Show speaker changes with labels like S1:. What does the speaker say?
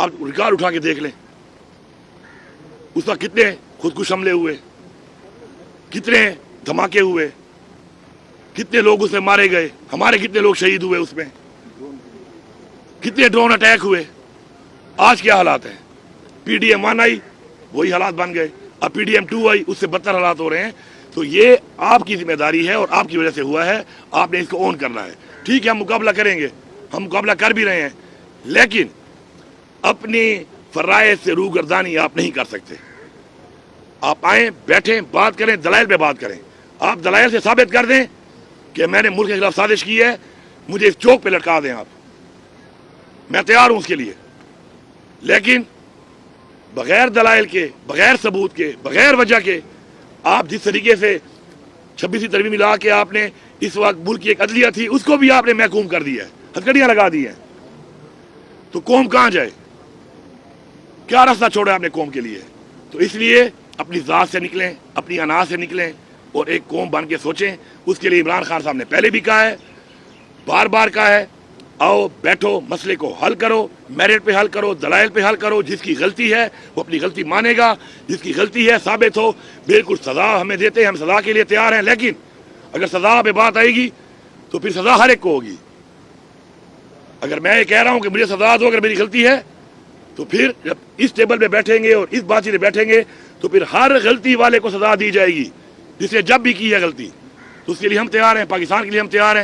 S1: آپ ریکارڈ اٹھا کے دیکھ لیں، اس وقت کتنے خودکش حملے ہوئے، کتنے دھماکے ہوئے، کتنے لوگ اس میں مارے گئے، ہمارے کتنے لوگ شہید ہوئے، اس میں کتنے ڈرون اٹیک ہوئے۔ آج کیا حالات ہیں؟ پی ڈی ایم 1 آئی، وہی حالات بن گئے، اب پی ڈی ایم 2 آئی، اس سے بدتر حالات ہو رہے ہیں۔ تو یہ آپ کی ذمہ داری ہے اور آپ کی وجہ سے ہوا ہے، آپ نے اس کو اون کرنا ہے۔ ٹھیک ہے، ہم مقابلہ کریں گے، ہم مقابلہ کر بھی رہے ہیں، لیکن اپنی فرائض سے روگردانی آپ نہیں کر سکتے۔ آپ آئیں، بیٹھیں، بات کریں، دلائل پہ بات کریں۔ آپ دلائل سے ثابت کر دیں کہ میں نے ملک کے خلاف سازش کی ہے، مجھے اس چوک پہ لٹکا دیں آپ، میں تیار ہوں اس کے لیے۔ لیکن بغیر دلائل کے، بغیر ثبوت کے، بغیر وجہ کے آپ جس طریقے سے 26ویں ترمیم لا کے آپ نے اس وقت ملک کی ایک عدلیہ تھی اس کو بھی آپ نے محکوم کر دیا ہے، ہتھکڑیاں لگا دی ہیں، تو قوم کہاں جائے؟ کیا راستہ چھوڑا آپ نے قوم کے لیے؟ تو اس لیے اپنی ذات سے نکلیں، اپنی انا سے نکلیں اور ایک قوم بن کے سوچیں۔ اس کے لیے عمران خان صاحب نے پہلے بھی کہا ہے، بار بار کہا ہے، آؤ بیٹھو، مسئلے کو حل کرو، میرٹ پہ حل کرو، دلائل پہ حل کرو۔ جس کی غلطی ہے وہ اپنی غلطی مانے گا، جس کی غلطی ہے ثابت ہو، بالکل سزا ہمیں دیتے ہیں، ہم سزا کے لیے تیار ہیں، لیکن اگر سزا پہ بات آئے گی تو پھر سزا ہر ایک کو ہوگی۔ اگر میں یہ کہہ رہا ہوں کہ مجھے سزا دو اگر میری غلطی ہے، تو پھر جب اس ٹیبل پہ بیٹھیں گے اور اس بات چیت پہ بیٹھیں گے تو پھر ہر غلطی والے کو سزا دی جائے گی جس نے جب بھی کی ہے غلطی۔ تو اس کے لیے ہم تیار ہیں، پاکستان کے لیے ہم تیار ہیں۔